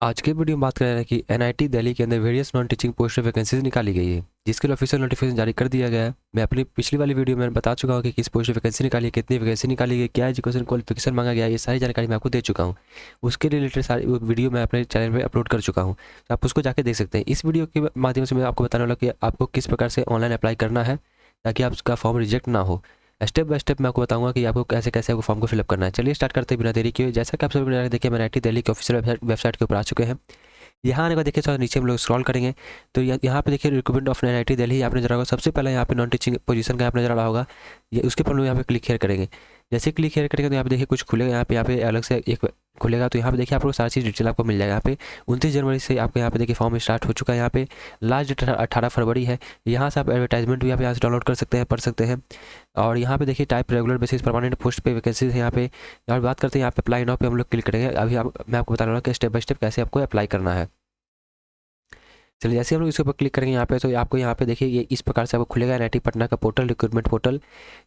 आज के वीडियो में बात कर रहे हैं कि एनआईटी दिल्ली के अंदर various non teaching post vacancies निकाली गई है, जिसके लिए ऑफिशियल नोटिफिकेशन जारी कर दिया गया है। मैं अपनी पिछली वाली वीडियो में बता चुका हूँ कि किस पोस्ट वैकेंसी निकाली है, कितनी वैकेंसी निकाली गई, क्या एजुकेशन क्वालिफिकेशन मांगा गया है, ये सारी जानकारी मैं आपको दे चुका हूँ। उसके रिलेटेड सारी वीडियो मैं अपने चैनल पर अपलोड कर चुका हूँ, तो आप उसको जाकर देख सकते हैं। इस वीडियो के माध्यम से मैं आपको बताने वाला कि आपको किस प्रकार से ऑनलाइन अप्लाई करना है ताकि आपका फॉर्म रिजेक्ट ना हो। स्टेप बाय स्टेप मैं आपको बताऊंगा कि आपको कैसे कैसे आपको फॉर्म को फिलअप करना है। चलिए स्टार्ट करते हैं बिना देरी के। जैसा कि आप सभी देखिए, मैं एनआईटी दिल्ली के ऑफिशियल वेबसाइट के ऊपर आ चुके हैं। यहाँ आने का देखिए थोड़ा नीचे हम लोग स्क्रॉल करेंगे तो यहाँ पे देखिए रिक्रूटमेंट ऑफ एनआईटी दिल्ली आपने नजर होगा। सबसे पहले यहाँ पे नॉन टीचिंग पोजीशन का यहाँ पे नजर आ रहा होगा, ये उसके पर हम लोग यहाँ पे क्लिक हेयर करेंगे। जैसे क्लिक हेयर करेंगे तो यहाँ पे देखिए कुछ खुलेगा, यहाँ पे अलग से एक खुलेगा। तो यहाँ पे देखिए आपको सारी चीज़ डिटेल आपको मिल जाएगा। यहाँ पे 29 जनवरी से आपको यहाँ पे देखिए फॉर्म स्टार्ट हो चुका है। यहाँ पे लास्ट डेट 18 फरवरी है। यहाँ से आप एडवर्टाइजमेंट भी यहाँ से डाउनलोड कर सकते हैं, पढ़ सकते हैं। और यहाँ पे देखिए type regular basis permanent post पे वैकेंसीज है यहाँ पे। और बात करते हैं यहाँ पे अप्लाई नाउ पे हम लोग क्लिक करेंगे। अभी मैं आपको बताने वाला कि स्टेप बाय स्टेप कैसे आपको अप्लाई करना है। चलिए जैसे हम लोग इसके ऊपर क्लिक करेंगे यहाँ पे तो आपको यहाँ पे देखिए ये इस प्रकार से आपको खुलेगा एनआईटी पटना का पोर्टल, रिक्रूटमेंट पोर्टल।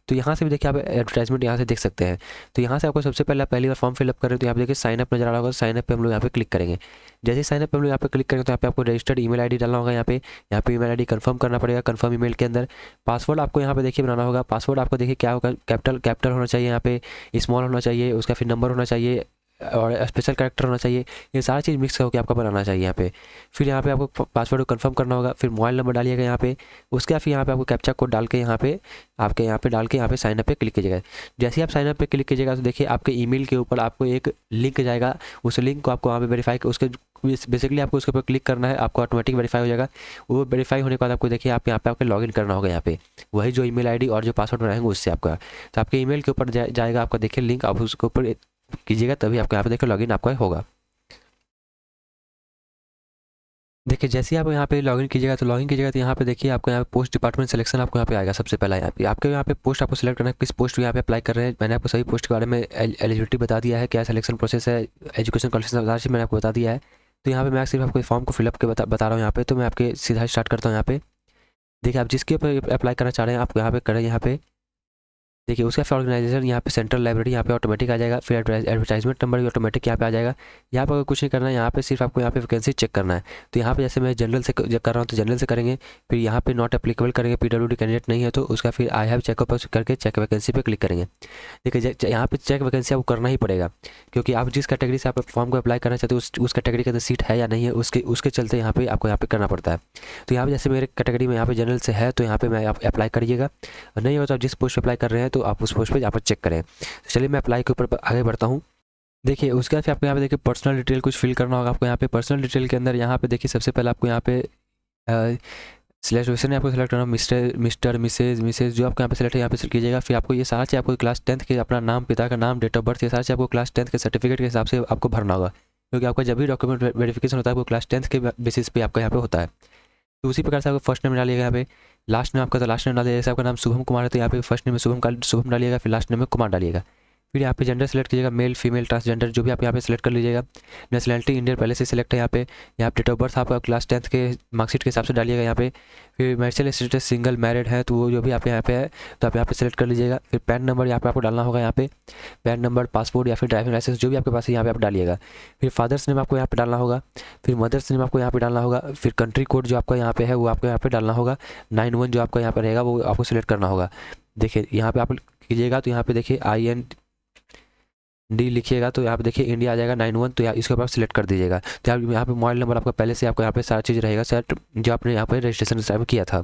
तो यहाँ से भी देखिए आप एडवर्टाइजमेंट यहाँ से देख सकते हैं। तो यहाँ से आपको सबसे पहली बार फॉर्म फिलअप करें तो यहाँ पे देखिए साइन अप नजर आ रहा होगा। साइन अप पे हम लोग यहाँ पे क्लिक करेंगे। जैसे साइन अप पे हम लोग यहाँ पे क्लिक करेंगे तो यहाँ पे आपको रजिस्टर्ड ईमेल आईडी डालना होगा। यहाँ पे ईमेल आईडी कंफर्म करना पड़ेगा। कंफर्म ईमेल के अंदर पासवर्ड आपको यहाँ पे देखिए बनाना होगा। पासवर्ड आपको देखिए क्या होगा, कैपिटल होना चाहिए, यहाँ पे स्मॉल होना चाहिए, उसका फिर नंबर होना चाहिए और स्पेशल कैरेक्टर होना चाहिए। ये सारा चीज़ मिक्स होकर आपका बनाना चाहिए यहाँ पे। फिर यहाँ पे आपको पासवर्ड को कंफर्म करना होगा। फिर मोबाइल नंबर डालिएगा यहाँ पे। उसके बाद फिर यहाँ पे आपको कैप्चा कोड डाल के यहाँ पे आपके यहाँ पे डाल के यहाँ पे साइन अप पे क्लिक कीजिएगा। जैसे ही आप साइन अप पे क्लिक कीजिएगा तो देखिए आपके ईमेल के ऊपर आपको एक लिंक जाएगा। उस लिंक को आपको वहाँ पे वेरीफाई उसके बेसिकली आपको उसके ऊपर क्लिक करना है, आपको ऑटोमेटिक वेरीफाई हो जाएगा। वो वेरीफाई होने के बाद आपको देखिए आप यहाँ पे आपके लॉगिन करना होगा। यहाँ पे वही जो ईमेल आईडी और जो पासवर्ड बनाएंगे उससे आपका, तो आपके ईमेल के ऊपर जाएगा आपका देखिए लिंक, आप उसके ऊपर कीजिएगा तभी आपको यहाँ पे देखिए लॉगिन आपका होगा। देखिए जैसे ही आप यहाँ पे लॉगिन कीजिएगा तो यहाँ पे देखिए आपको यहाँ पे पोस्ट डिपार्टमेंट सिलेक्शन आपको यहाँ पे आएगा। सबसे पहला यहाँ पे पोस्ट आपको सिलेक्ट करना है, किस पोस्ट यहाँ पे अप्लाई कर रहे हैं। मैंने आपको सभी पोस्ट के बारे में एलिजिबिलिटी बता दिया है, क्या सिलेक्शन प्रोसेस है, एजुकेशन क्वालिफिकेशन मैंने आपको बता दिया है। तो यहाँ पे मैं सिर्फ आपको फॉर्म को फिलअप के बता रहा हूँ यहाँ पे। तो मैं आपके सीधा स्टार्ट करता हूँ यहाँ पे। देखिए आप जिसके ऊपर अप्लाई करना चाह रहे हैं आप यहाँ पे करें। यहाँ पे देखिए उसका फिर ऑर्गेनाइजेशन यहाँ पे सेंट्रल लाइब्रेरी यहाँ पे ऑटोमेटिक आ जाएगा। फिर एडवर्टाइजमेंट नंबर भी ऑटोमेटिक यहाँ पे आ जाएगा। यहाँ पर कुछ नहीं करना है, यहाँ पे सिर्फ आपको यहाँ पे वैकेंसी चेक करना है। तो यहाँ पे जैसे मैं जनरल से कर रहा हूँ तो जनरल से करेंगे। फिर यहाँ पे नॉट एप्लीकेबल करेंगे, पीडब्ल्यूडी कैंडिडेट नहीं है तो उसका फिर आई हैव चेकअप करके चेक वैकेंसी पे क्लिक करेंगे। देखिए यहाँ पे चेक वैकेंसी आपको करना ही पड़ेगा, क्योंकि आप जिस कैटेगरी से आप फॉर्म को अप्लाई करना चाहते हो उस कैटेगरी के अंदर सीट है या नहीं है, उसके चलते यहाँ पे आपको यहाँ पे करना पड़ता है। तो यहाँ पे जैसे मेरे कैटेगरी में यहाँ पे जनरल से है तो यहाँ पे मैं आप अप्लाई करिएगा। नहीं हो तो आप जिस पोस्ट पर अप्लाई कर रहे हैं तो आप उस पोस्ट पर यहाँ पर चेक करें। तो चलिए मैं अप्लाई के ऊपर आगे बढ़ता हूँ। देखिए उसके बाद फिर आपको यहाँ पे देखिए पर्सनल डिटेल कुछ फिल करना होगा। आपको यहाँ पे पर्सनल डिटेल के अंदर यहाँ पे देखिए सबसे पहले आपको यहाँ पे सिलेक्शन आपको सेलेक्ट करना मिस्टर मिसेज जो आपको यहाँ पे सेलेक्ट है यहाँ पे सेलेक्ट कीजिएगा। फिर आपको ये सारा चीज़ आपको क्लास 10th के अपना नाम, पिता का नाम, डेट ऑफ बर्थ, ये सारा चीज़ आपको क्लास 10th के सर्टिफिकेट के हिसाब से आपको भरना होगा, क्योंकि आपका जब भी डॉक्यूमेंट वेरिफिकेशन होता है वो क्लास 10th के बेसिस पे आपका यहाँ पे होता है। तो उसी प्रकार से आपको फर्स्ट नेम डालिएगा यहाँ पे। लास्ट नेम आपका तो लास्ट नेम डालिएगा। जैसे आपका नाम शुभम कुमार है तो यहाँ पे फर्स्ट नेम में शुभम डालिएगा, फिर लास्ट नेम में कुमार डालिएगा। फिर यहाँ पे जेंडर सेलेक्ट कीजिएगा, मेल फीमेल ट्रांसजेंडर जो भी आप यहाँ पे सेलेक्ट कर लीजिएगा। नेशनलिटी इंडियन पहले से सिलेक्ट है यहाँ पे। यहाँ पे डेट ऑफ बर्थ आपका क्लास 10th के मार्कशीट के हिसाब से डालिएगा यहाँ पे। फिर मैरिटल स्टेटस सिंगल मैरिड है तो वो जो भी आप यहाँ पे है तो आप यहाँ पे सेलेक्ट कर लीजिएगा। फिर पैन नंबर यहाँ पे आपको डालना होगा। यहाँ पे पैन नंबर, पासपोर्ट या फिर ड्राइविंग लाइसेंस जो भी आपके पास है यहाँ पे आप डालिएगा। फिर फादर्स नेम आपको यहाँ पे डालना होगा। फिर मदर्स नेम आपको यहाँ पे डालना होगा। फिर कंट्री कोड जो आपका यहाँ पे है वो आपको यहाँ पे डालना होगा। 91 जो आपका यहाँ पे रहेगा वो आपको सिलेक्ट करना होगा। देखिए यहाँ पे आप कीजिएगा तो यहाँ पे देखिए IND लिखिएगा तो यहाँ पे देखिए इंडिया आ जाएगा 91, तो इसके ऊपर आप सिलेक्ट कर दीजिएगा। तो यहाँ पे मोबाइल नंबर आपका पहले से आपको यहाँ पे सारा चीज़ रहेगा सेट जो आपने यहाँ पे रजिस्ट्रेशन टाइम किया था।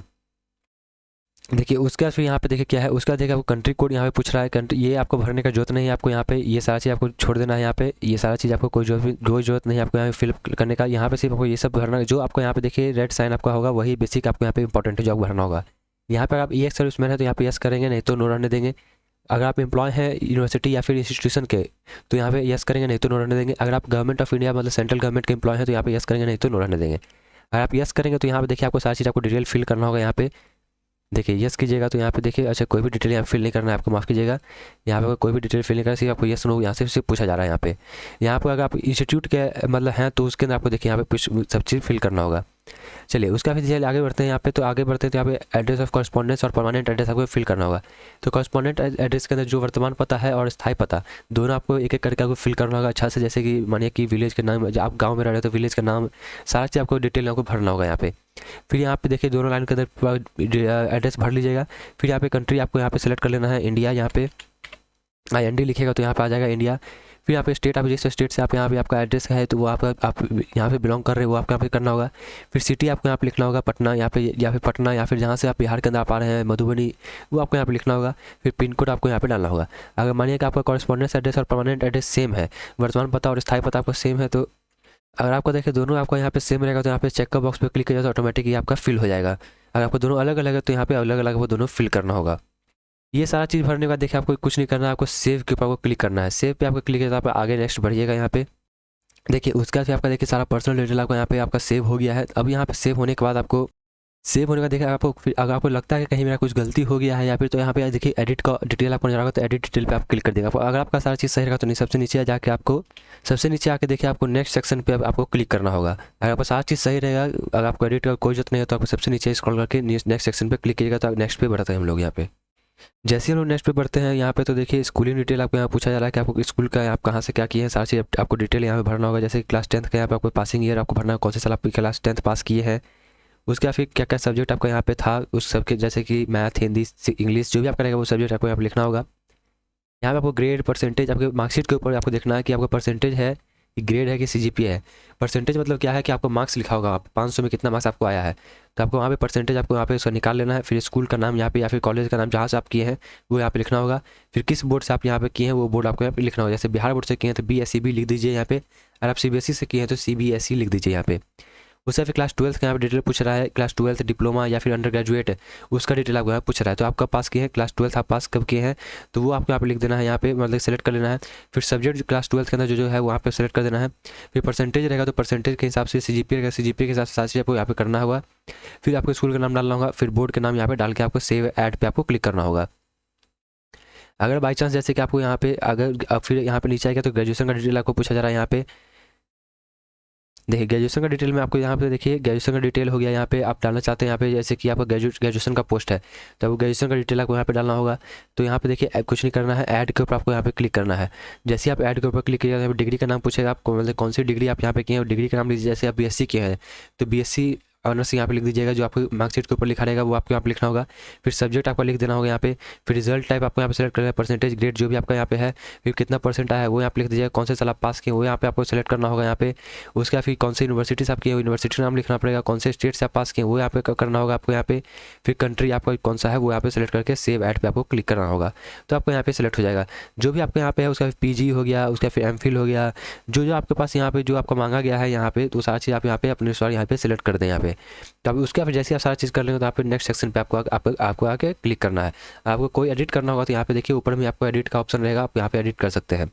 देखिए उसके बाद फिर यहाँ पे देखिए क्या है, उसका देखिए आपको कंट्री कोड यहाँ पे पूछ रहा है। कंट्री ये आपको भरने का जरूरत नहीं है, आपको यहाँ पे ये सारा चीज़ आपको छोड़ देना है। यहाँ पे ये सारा चीज़ आपको कोई जरूरत नहीं है आपको यहाँ पे फिलअप करने का। यहाँ पे सिर्फ आपको ये सब भरना जो आपको यहाँ पे देखिए रेड साइन आपका होगा वही बेसिक आपको यहाँ पे इंपॉर्टेंट है जो आपको भरना होगा। यहाँ पर आप EX सर्विसमैन है तो यहाँ पे यस करेंगे, नहीं तो नो रहने देंगे। अगर आप एम्प्लॉय हैं यूनिवर्सिटी या फिर इंस्टीट्यूशन के तो यहाँ पे यस करेंगे, नहीं तो नो रहने देंगे। अगर आप गवर्नमेंट ऑफ इंडिया मतलब सेंट्रल गवर्नमेंट के एम्प्लॉय हैं तो यहाँ पे यस करेंगे, नहीं तो नो रहने देंगे। अगर आप यस करेंगे तो यहाँ पे देखिए आपको सारी चीज़ आपको डिटेल फिल करना होगा। यहाँ पे देखिए यस कीजिएगा तो यहाँ पे देखिए अच्छा कोई भी डिटेल यहाँ फिल नहीं करना है आपको, माफ़ कीजिएगा। यहाँ पे कोई भी डिटेल फिल नहीं करना, सिर्फ आपको यस नो यहाँ से सिर्फ पूछा जा रहा है। यहाँ पे अगर आप इंस्टीट्यूट के मतलब हैं तो उसके अंदर आपको देखिए यहाँ पे सब चीज़ फिल करना होगा। चलिए उसका फिर चलिए आगे बढ़ते हैं यहाँ पे। तो आगे बढ़ते हैं तो यहाँ पे एड्रेस ऑफ कॉरस्पॉन्डेंस और परमानेंट एड्रेस आपको फिल करना होगा। तो कॉरस्पॉन्डेंट एड्रेस के अंदर जो वर्तमान पता है और स्थायी पता दोनों आपको एक एक करके आपको फिल करना होगा अच्छा से। जैसे कि मानिए कि विलेज के नाम, आप गाँव में रह रहे हो तो विलेज का नाम, सारा चीज़ आपको डिटेल आपको भरना होगा यहाँ पे। फिर यहाँ पे देखिए दोनों लाइन के अंदर एड्रेस भर लीजिएगा। फिर यहाँ पे कंट्री आपको यहाँ पे सेलेक्ट कर लेना है इंडिया, यहाँ पे IND लिखेगा तो यहाँ पे आ जाएगा इंडिया। फिर यहाँ पे स्टेट, आप जिस स्टेट से आप यहाँ पे आपका एड्रेस है तो वो आप यहाँ पे बिलोंग कर रहे हो वो आपको यहाँ पे करना होगा। फिर सिटी आपको यहाँ पे लिखना होगा पटना, यहाँ पे या फिर पटना, या फिर जहाँ से आप बिहार के अंदर आप आ रहे हैं मधुबनी, वो आपको यहाँ पे लिखना होगा। फिर पिन कोड आपको यहाँ पे डालना होगा। अगर मानिए कि आपका कॉरस्पॉन्डेंस एड्रेस और परमानेंट एड्रेस सेम है, वर्तमान पता और स्थायी पता आपका सेम है, तो अगर आपको देखिए दोनों आपका यहाँ पे सेम रहेगा तो यहाँ पे चेक का बॉक्स पे क्लिक किया तो ऑटोमेटिकली आपका फिल हो जाएगा। अगर आपको दोनों अलग अलग है तो यहाँ पे अलग अलग वो दोनों फिल करना होगा। ये सारा चीज़ भरने के बाद देखिए आपको कुछ नहीं करना है, आपको सेव के ऊपर आपको क्लिक करना है। सेव पे आपको क्लिक किया तो आप आगे नेक्स्ट बढ़िएगा यहाँ पे। देखिए उसके बाद आपका देखिए सारा पर्सनल डिटेल आपको यहाँ पे आपका सेव हो गया है। अब यहाँ पे सेव होने के बाद आपको सेव होने का देखिए आपको फिर अगर आपको लगता है कि कहीं मेरा कुछ गलती हो गया है या फिर, तो यहाँ पे देखिए एडिट का डिटेल आपको नजर आएगा, तो एडिट डिटेल पे आप क्लिक कर देगा। अगर आपका सारा चीज़ सही रहेगा तो नहीं, सबसे नीचे जाके आपको सबसे नीचे आके देखिए आपको नेक्स्ट सेक्शन पे आपको क्लिक करना होगा। अगर आपका सारा चीज़ सही रहेगा, अगर आपको एडिट का कोई जरूरत नहीं है तो आपको सबसे नीचे स्क्रॉल करके नेक्स्ट सेक्शन पे क्लिक कीजिएगा। तो नेक्स्ट पे बढ़ते हैं हम लोग यहाँ पे। जैसे हम लोग नेक्स्ट पे बढ़ते हैं यहाँ पे तो देखिए स्कूलिंग डिटेल आपको यहाँ पूछा जा रहा है कि आपको स्कूल का आप कहाँ से क्या किए हैं, सारी चीज़ आपको डिटेल यहाँ पे भरना होगा। जैसे क्लास 10th का यहाँ पे आपको पासिंग ईयर आपको भरना है, कौन से साल आप क्लास 10th पास किए हैं। उसके बाद फिर क्या क्या सब्जेक्ट आपका यहाँ पे था उस सब के, जैसे कि मैथ, हिंदी, इंग्लिश, जो भी आपका रहेगा वो सब्जेक्ट आपको यहाँ पे लिखना होगा। यहाँ पे आपको ग्रेड, परसेंटेज, आपके मार्कशीट के ऊपर आपको देखना है कि आपका परसेंटेज है कि ग्रेड है कि CGPA है। परसेंटेज मतलब क्या है कि आपको मार्क्स लिखा होगा, आप 500 में कितना मार्क्स आपको आया है, तो आपको वहाँ पे परसेंटेज आपको यहाँ पे उसका निकाल लेना है। फिर स्कूल का नाम यहाँ पे या फिर कॉलेज का नाम जहाँ से आप किए हैं वो यहाँ पे लिखना होगा। फिर किस बोर्ड से आप यहाँ पे किए हैं वो बोर्ड आपको यहाँ पे लिखना होगा। जैसे बिहार बोर्ड से किए हैं तो BSEB लिख दीजिए यहाँ पे, अगर आप CBSE से किए हैं तो CBSE लिख दीजिए यहाँ पे। उससे फिर क्लास 12 का यहाँ पे डिटेल पूछ रहा है, क्लास 12 डिप्लोमा या फिर अंडर ग्रेजुएट, उसका डिटेल आपको यहाँ पूछ रहा है। तो आपका पास किए हैं, क्लास 12 आप पास कब किए हैं तो वो आपको यहाँ पे लिख देना है यहाँ पे, मतलब सेलेक्ट कर लेना है। फिर सब्जेक्ट क्लास 12 के अंदर जो है वहाँ पे सेलेक्ट कर देना है। फिर परसेंटेज रहेगा तो परसेंटेज के हिसाब से, CGPA रहेगा CGPA के हिसाब से सारी चीज़ आपको यहाँ पे करना होगा। फिर आपको स्कूल का नाम डालना होगा, फिर बोर्ड के नाम यहाँ पे डाल के आपको सेव ऐड पे आपको क्लिक करना होगा। अगर बाई चांस जैसे कि आपको यहाँ पे अगर फिर यहाँ पे नीचे आएगा तो ग्रेजुएशन का डिटेल आपको पूछा जा रहा है यहाँ पे। देखिए ग्रेजुएशन का डिटेल में आपको यहाँ पे देखिए ग्रेजुएशन का डिटेल हो गया, यहाँ पे आप डालना चाहते हैं यहाँ पे जैसे कि आपका ग्रेजुएशन का पोस्ट है तो वो ग्रेजुएशन का डिटेल आपको यहाँ पे डालना होगा। तो यहाँ पे देखिए कुछ नहीं करना है, ऐड के ऊपर आपको यहाँ पे क्लिक करना है। जैसे आप ऐड के ऊपर क्लिक कीजिएगा यहाँ पे डिग्री का नाम पूछेगा आपको, मतलब कौन सी डिग्री आप यहाँ पे किए हैं, डिग्री का नाम लीजिए। जैसे आप BSc किए हैं तो BSc ऑनर्स यहाँ पे लिख दीजिएगा, जो आपको मार्कशीट के ऊपर लिखा रहेगा वो आपको यहाँ पे लिखना होगा। फिर सब्जेक्ट आपको लिख देना होगा यहाँ पे। फिर रिजल्ट टाइप आपको यहाँ पे सेलेक्ट करना है, परसेंटेज, ग्रेड जो भी आपका यहाँ पे है, फिर कितना परसेंट आया है वो यहाँ पे लिख दीजिएगा। कौन से साल आप पास किए वो यहाँ पे आपको सेलेक्ट करना होगा यहाँ पे। उसके बाद फिर कौन सी यूनिवर्सिटी से आप किए यूनिवर्सिटी का नाम लिखना पड़ेगा, कौन से स्टेट से आप पास किए वो यहाँ पे करना होगा आपको यहाँ पे। फिर कंट्री आपका कौन सा है वो यहाँ पे सेलेक्ट करके सेव ऐड पे आपको क्लिक करना होगा, तो आपको यहाँ पे सेलेक्ट हो जाएगा। जो भी आपके यहाँ पे है उसका PG हो गया, उसका फिर MPhil हो गया, जो जो आपके पास यहाँ पे जो आपको मांगा गया है यहाँ पे, तो सारी चीज़ आप यहाँ पे अपने अनुसार यहाँ पे सेलेक्ट कर दें यहाँ पे। तो अभी उसके फिर जैसे आप सारा चीज़ कर लेंगे तो आप नेक्स्ट सेक्शन पे आपको आके क्लिक करना है। आपको कोई एडिट करना होगा तो यहाँ पे देखिए ऊपर में आपको एडिट का ऑप्शन रहेगा, आप यहाँ पे एडिट कर सकते हैं।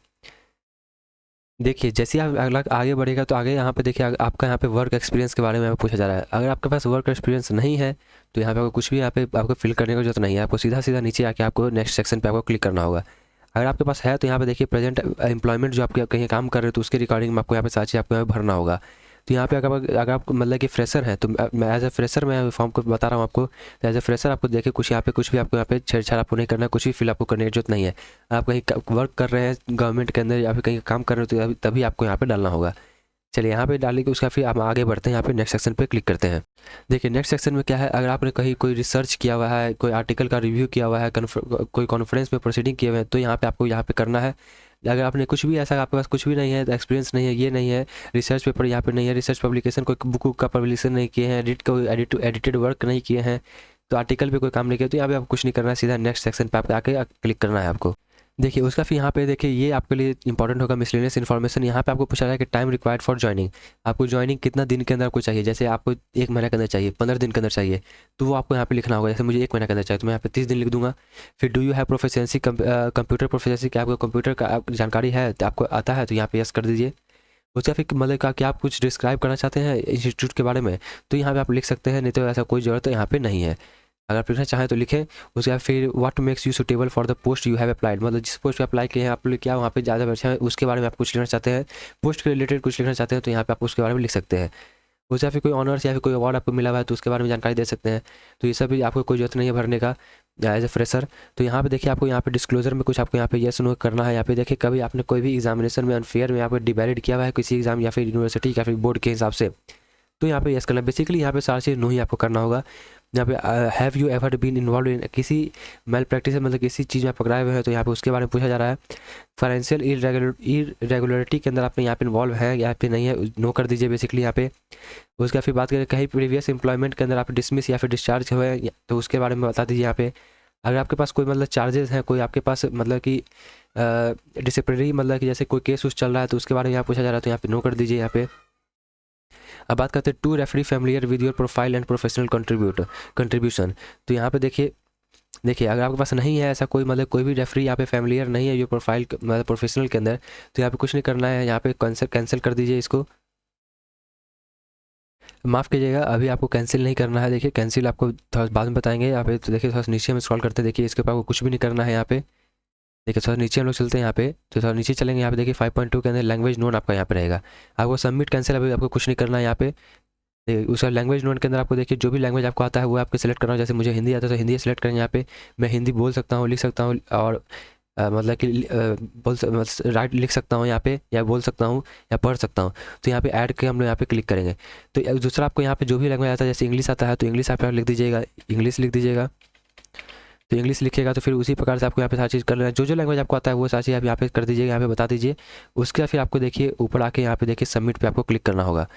देखिए जैसे आप अगला आगे बढ़ेगा तो आगे यहाँ पे देखिए आपका यहाँ पे वर्क एक्सपीरियंस के बारे में पूछा जा रहा है। अगर आपके पास वर्क एक्सपीरियंस नहीं है तो यहाँ पे आपको कुछ भी यहाँ पे आपको फिल करने की जरूरत नहीं है, आपको सीधा सीधा नीचे आके आपको नेक्स्ट सेक्शन पे आपको क्लिक करना होगा। अगर आपके पास है तो यहाँ पे देखिए प्रेजेंट एम्प्लॉयमेंट जो आपके कहीं काम कर रहे हो तो उसके रिकॉर्डिंग में आपको यहाँ पे सारी चीज़ आपको यहाँ पे भरना होगा। तो यहाँ पे अगर आप मतलब कि फ्रेशर हैं तो मैं एज ए फ्रेशर मैं फॉर्म को बता रहा हूँ आपको, तो एज ए फ्रेशर आपको देखिए कुछ यहाँ पे कुछ भी आपको यहाँ पे छेड़छाड़ आपको नहीं करना है, कुछ भी फिल आपको करने की जरूरत नहीं है। आप कहीं वर्क कर रहे हैं गवर्नमेंट के अंदर या फिर कहीं काम कर रहे हो तो तभी आपको यहाँ पे डालना होगा। चलिए यहाँ पे डालने के उसका फिर आप आगे बढ़ते हैं, यहाँ पे नेक्स्ट सेक्शन पे क्लिक करते हैं। देखिए नेक्स्ट सेक्शन में क्या है, अगर आपने कहीं कोई रिसर्च किया हुआ है, कोई आर्टिकल का रिव्यू किया हुआ है, कोई कॉन्फ्रेंस में प्रोसीडिंग किए हुए हैं तो यहाँ पे आपको यहाँ पे करना है। अगर आपने कुछ भी ऐसा आपके पास कुछ भी नहीं है, एक्सपीरियंस नहीं है, ये नहीं है, रिसर्च पेपर यहाँ पे नहीं है, रिसर्च पब्लिकेशन कोई बुक का पब्लिकेशन नहीं किए हैं, एडिटेड वर्क नहीं किए हैं, तो आर्टिकल पे कोई काम नहीं किया तो यहाँ पे आपको कुछ नहीं करना है, सीधा नेक्स्ट सेक्शन पे आपको आके क्लिक करना है आपको। देखिए उसका फिर यहाँ पे देखिए ये आपके लिए इंपॉर्टेंट होगा मिसलेनियस इन्फॉर्मेशन। यहाँ पे आपको पूछा रहा है कि टाइम रिक्वायर्ड फॉर ज्वाइनिंग, आपको ज्वाइनिंग कितना दिन के अंदर आपको चाहिए। जैसे आपको 1 महीने के अंदर चाहिए, 15 दिन के अंदर चाहिए, तो वो आपको यहाँ पे लिखना होगा। जैसे मुझे 1 महीने के अंदर चाहिए तो मैं यहाँ पे 30 दिन लिख दूंगा। फिर do you have proficiency computer proficiency, क्या आपको कंप्यूटर का जानकारी है तो आपको आता है तो यहाँ पे यस कर दीजिए। उसका फिर मतलब क्या आप कुछ डिस्क्राइब करना चाहते हैं इंस्टीट्यूट के बारे में तो यहाँ पे आप लिख सकते हैं, नहीं तो ऐसा कोई ज़रूरत यहाँ पे नहीं है। अगर आप लिखना चाहें तो लिखें। उसके बाद फिर what makes you suitable for the post you have applied, मतलब जिस पोस्ट पे अप्लाई किए हैं आप लोग क्या वहाँ पे ज़्यादा अच्छा है उसके बारे में आप कुछ लिखना चाहते हैं, पोस्ट के रिलेटेड कुछ लिखना चाहते हैं तो यहाँ पे आप उसके बारे में लिख सकते हैं। उसे या फिर कोई ऑनर्स या फिर कोई अवार्ड आपको मिला हुआ है तो उसके बारे में जानकारी दे सकते हैं। तो ये सब भी आपको कोई जरूरत नहीं है भरने का एज ए फ्रेशर। तो यहाँ पे देखिए आपको यहाँ पे डिस्क्लोजर में कुछ आपको यहाँ पे येस नो करना है। यहाँ पे देखिए कभी आपने कोई भी एग्जामिनेशन में अनफेयर में यहाँ पे डिवैलिड किया हुआ है किसी एग्जाम या फिर यूनिवर्सिटी या फिर बोर्ड के हिसाब से, तो यहाँ पे येस करना। बेसिकली यहाँ पे सारी चीज़ नो ही आपको करना होगा। यहाँ पे have you ever been involve in किसी मेल प्रैक्टिस मतलब किसी चीज़ में आप पकड़ाए हुए हैं, तो यहाँ पे उसके बारे में पूछा जा रहा है। फाइनेंशियल इरेगुलरिटी के अंदर आपने यहाँ पे इन्वॉल्व है या फिर नहीं है, नो कर दीजिए बेसिकली यहाँ पे। उसका फिर बात करें कहीं प्रीवियस एम्प्लॉयमेंट के अंदर आप डिसमिस या फिर डिस्चार्ज हुए तो उसके बारे में बता दीजिए यहाँ पे। अगर आपके पास कोई मतलब चार्जेस हैं, कोई आपके पास मतलब कि डिसिप्लिनरी मतलब कि जैसे कोई केस उस चल रहा है तो उसके बारे में यहाँ पूछा जा रहा है, तो यहाँ पे नो कर दीजिए यहाँ पे। अब बात करते हैं two referee familiar with your profile and professional contribution. तो यहाँ पे देखिए अगर आपके पास नहीं है ऐसा कोई मतलब कोई भी रेफरी यहाँ पे फैमिलियर नहीं है योर प्रोफाइल मतलब प्रोफेशनल के अंदर, तो यहाँ पे कुछ नहीं करना है। यहाँ पे कैंसिल कर दीजिए इसको, माफ़ कीजिएगा अभी आपको कैंसिल नहीं करना है। देखिए कैंसिल आपको थोड़ा बाद में बताएंगे। यहाँ पे तो देखिए थोड़ा नीचे हम स्क्रॉल करते हैं, देखिए इसके ऊपर आपको कुछ भी नहीं करना है। यहाँ पे देखिए थोड़ा नीचे हम लोग चलते हैं, यहाँ पे तो थोड़ा नीचे चलेंगे। यहाँ पे देखिए 5.2 के अंदर लैंग्वेज नोन आपका यहाँ पे रहेगा। आपको सबमिट कैंसिल अभी आपको कुछ नहीं करना है यहाँ पे। उसका लैंग्वेज नोन के अंदर आपको देखिए जो भी लैंग्वेज आपको आता है वो आपको सेलेक्ट करना है। जैसे मुझे हिंदी आता है तो हिंदी सेलेक्ट करेंगे। यहाँ पे मैं हिंदी बोल सकता हूँ, लिख सकता हूँ और मतलब कि राइट लिख सकता हूँ यहाँ पे, या बोल सकता हूँ या पढ़ सकता हूँ। तो यहाँ पे ऐड के हम लोग यहाँ पे क्लिक करेंगे। तो दूसरा आपको यहाँ पे जो भी लैंग्वेज आता है, जैसे इंग्लिश आता है तो इंग्लिश आप लिख दीजिएगा, इंग्लिश लिख दीजिएगा। तो इंग्लिश लिखिएगा तो फिर उसी प्रकार से आपको यहाँ पे सारी चीज़ कर लेना है। जो लैंग्वेज आपको आता है वो सारी चीज़ आप यहाँ पे कर दीजिएगा, यहाँ पे बता दीजिए। उसके बाद फिर आपको देखिए ऊपर आके यहाँ पे देखिए सबमिट पे आपको क्लिक करना होगा।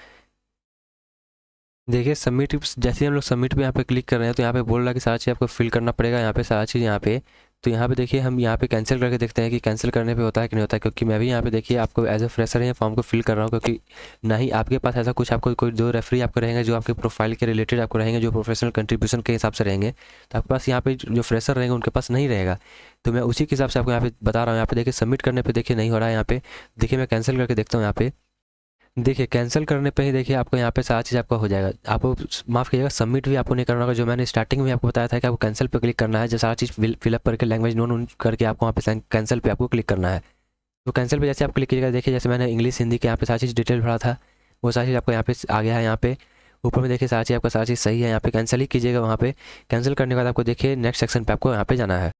देखिए सबमिट जैसे ही हम लोग सबमिट पे यहाँ पे क्लिक कर रहे हैं तो यहाँ पे बोल रहा है कि सारा चीज़ आपको फिल करना पड़ेगा यहाँ पे सारा चीज़ यहाँ पे। तो यहाँ पे देखिए हम यहाँ पे कैंसिल करके देखते हैं कि कैंसिल करने पे होता है कि नहीं होता है, क्योंकि मैं भी यहाँ पे देखिए आपको एज ए फ्रेशर है फॉर्म को फिल कर रहा हूँ, क्योंकि ना ही आपके पास ऐसा कुछ आपको कोई जो रेफरी आपको रहेंगे जो आपके प्रोफाइल के रिलेटेड आपको रहेंगे, जो प्रोफेशनल कंट्रीब्यूशन के हिसाब से रहेंगे, तो आपके पास यहाँ पे जो फ्रेशर रहेंगे उनके पास नहीं रहेगा। तो मैं उसी के हिसाब से आपको यहाँ पे बता रहा हूँ। यहाँ पे देखिए सबमिट करने पर देखिए नहीं हो रहा है। यहाँ पे देखिए मैं कैंसिल करके देखता हूँ। यहाँ पे देखिए कैंसिल करने पे ही देखिए आपको यहाँ पे सारा चीज़ आपका हो जाएगा। आपको माफ़ कीजिएगा सबमिट भी आपको नहीं करना होगा। जो मैंने स्टार्टिंग में आपको बताया था कि आपको कैंसिल पे क्लिक करना है, जब सारा चीज़ फिलअप करके लैंग्वेज नोन करके आपको वहाँ पे कैंसिल पे आपको क्लिक करना है। तो कैंसिल पे जैसे आप क्लिक कीजिएगा, देखिए जैसे मैंने इंग्लिश हिंदी के यहाँ पे सारी चीज़ डिटेल भरा था वो सारी चीज़ आपको यहाँ पे आ गया है। यहाँ पे ऊपर में देखिए सारी चीज़ आपका सारी चीज़ सही है। यहाँ पे कैंसिल ही कीजिएगा। वहाँ पे कैंसिल करने के बाद आपको देखिए नेक्स्ट सेक्शन पे आपको यहाँ पे जाना है।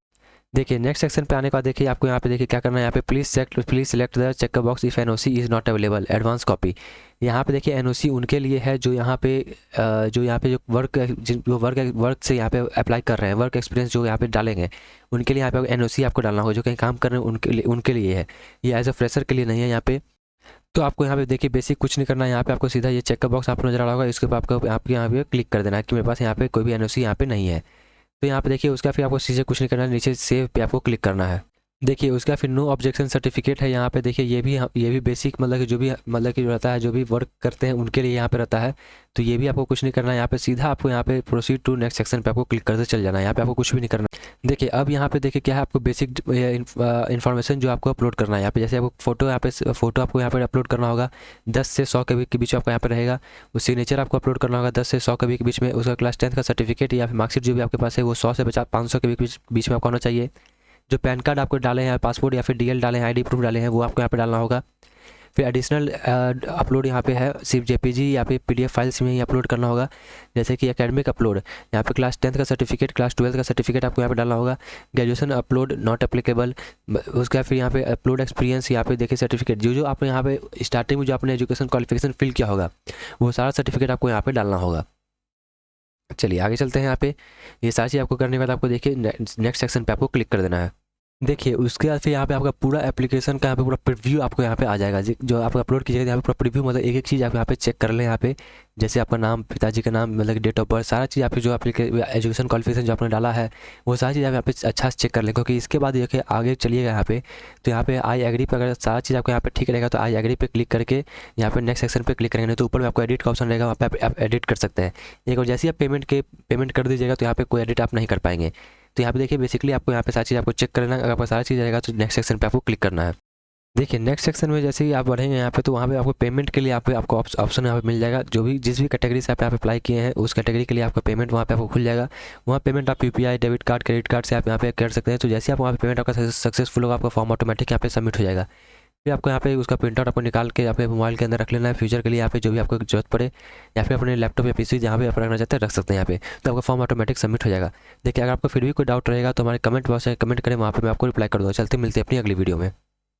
देखिए नेक्स्ट सेक्शन पे आने के बाद देखिए आपको यहाँ पे देखिए क्या करना है। यहाँ पे please select the check box if NOC is not available advance copy. यहाँ पे देखिए एनओसी उनके लिए है जो यहाँ पे जो वर्क से यहाँ पे अप्लाई कर रहे हैं, वर्क एक्सपीरियंस जो यहाँ पे डालेंगे उनके लिए यहाँ पे एनओसी आपको डालना होगा। जो कहीं काम कर रहे हैं उनके लिए है, ये एज अ फ्रेशर के लिए नहीं है यहाँ पे। तो आपको यहाँ पे देखिए बेसिक कुछ नहीं करना है। यहाँ पे आपको सीधा ये चेक बॉक्स आपको नजर आ रहा होगा, इसके ऊपर आपको यहाँ पे क्लिक कर देना है कि मेरे पास यहाँ पे कोई भी एनओसी यहाँ पे नहीं है। तो यहाँ पे देखिए उसका फिर आपको सीधे कुछ नहीं करना है, नीचे सेव पे आपको क्लिक करना है। देखिए उसका फिर नो ऑब्जेक्शन सर्टिफिकेट है यहाँ पे। देखिए ये भी बेसिक मतलब कि जो भी मतलब कि रहता है, जो भी वर्क करते हैं उनके लिए यहाँ पे रहता है। तो ये भी आपको कुछ नहीं करना है। यहाँ पे सीधा आपको यहाँ पे प्रोसीड टू नेक्स्ट सेक्शन पे आपको क्लिक करते चल जाना है। यहाँ पे आपको कुछ भी नहीं करना। देखिए अब यहाँ पे देखिए क्या है, आपको बेसिक इन्फॉर्मेशन जो आपको अपलोड करना है। यहाँ पे जैसे आपको फोटो आपको यहाँ पे अपलोड करना होगा 10 से 100 के बीच में आपको यहाँ पे रहेगा। वो सिग्नेचर आपको अपलोड करना होगा 10 से 100 के बीच में। उसका क्लास 10 का सर्टिफिकेट या फिर मार्कशीट जो भी आपके पास है वो 100 से 500 के बीच में आपको होना चाहिए। जो पैन कार्ड आपको डाले हैं, पासपोर्ट या फिर डीएल डाले हैं, आईडी प्रूफ डाले हैं, वो आपको यहाँ पे डालना होगा। फिर एडिशनल अपलोड यहाँ पे है सिर्फ जेपीजी या फिर पीडीएफ फाइल्स में ही अपलोड करना होगा। जैसे कि एकेडमिक अपलोड यहाँ पे क्लास 10 का सर्टिफिकेट, क्लास 12 का सर्टिफिकेट आपको यहाँ पे डालना होगा। Graduation upload not applicable. उसका फिर यहाँ पे अपलोड एक्सपीरियंस यहाँ पे देखिए सर्टिफिकेट जो आपने यहाँ पे स्टार्टिंग में जो आपने एजुकेशन क्वालिफिकेशन फिल किया होगा वो सारा सर्टिफिकेट आपको यहाँ पे डालना होगा। चलिए आगे चलते हैं। यहाँ पे ये सारी चीज़ आपको करने के बाद आपको देखिए नेक्स्ट सेक्शन पे आपको क्लिक कर देना है। देखिए उसके बाद फिर यहाँ पे आपका पूरा एप्लीकेशन का यहाँ पे पूरा प्रीव्यू आपको यहाँ पे आ जाएगा। जो आप अपलोड कीजिएगा यहाँ पे पूरा प्रीव्यू मतलब एक चीज़ आप यहाँ पे चेक कर लें। यहाँ पे जैसे आपका नाम, पिताजी का नाम, मतलब डेट ऑफ बर्थ, सारा चीज़ आप जो एजुकेशन क्वालिफिकेशन जो आपने डाला है वो सारी चीज़ आप यहाँ पे अच्छा से चेक कर लें। क्योंकि इसके बाद देखिए आगे चलिएगा यहाँ पे तो यहाँ पे आई एग्री पे अगर सारा चीज़ आपको यहाँ पे ठीक रहेगा तो आई एग्री पे क्लिक करके यहाँ पे नेक्स्ट सेक्शन पे क्लिक करेंगे। नहीं तो ऊपर में आपको एडिट का ऑप्शन रहेगा, वहाँ पे आप एडिट कर सकते हैं। एक और जैसे ही आप पेमेंट कर दीजिएगा तो यहाँ पे कोई एडिट आप नहीं कर पाएंगे। तो यहाँ पे देखिए बेसिकली आपको यहाँ पे सारी चीज़ आपको चेक करना है। अगर आपको सारा चीज़ रहेगा तो नेक्स्ट सेक्शन पे आपको क्लिक करना है। देखिए नेक्स्ट सेक्शन में जैसे ही आप बढ़ेंगे यहाँ पे तो वहाँ पे आपको पेमेंट के लिए आपको ऑप्शन यहाँ पे मिल जाएगा। जो भी जिस भी कैटेगरी से आप अप्लाई किए हैं उस कैटेगरी के लिए आपका पेमेंट वहाँ पे आपको खुल जाएगा। वहाँ पेमेंट आप UPI, debit card, credit card से आप यहाँ पे कर सकते हैं। तो जैसे आप वहाँ पे पेमेंट आपका सक्सेसफुल होगा आपका फॉर्म ऑटोमेटिक यहाँ पे सबमिट हो जाएगा। फिर आपको यहाँ पे उसका प्रिंट आउट आपको निकाल के यहाँ पे मोबाइल के अंदर रख लेना है फ्यूचर के लिए। यहाँ पे जो भी आपको जरूरत पड़े या फिर अपने लैपटॉप या पीसी जहाँ भी आप रखना चाहते हैं रख सकते हैं यहाँ पे, तो आपका फॉर्म ऑटोमेटिक सबमिट हो जाएगा। देखिए अगर आपको फिर भी कोई डाउट रहेगा तो हमारे कमेंट बॉक्स में कमेंट करें, वहाँ पे मैं आपको रिप्लाई कर दूँगा। चलते मिलते हैं अपनी अगली वीडियो में।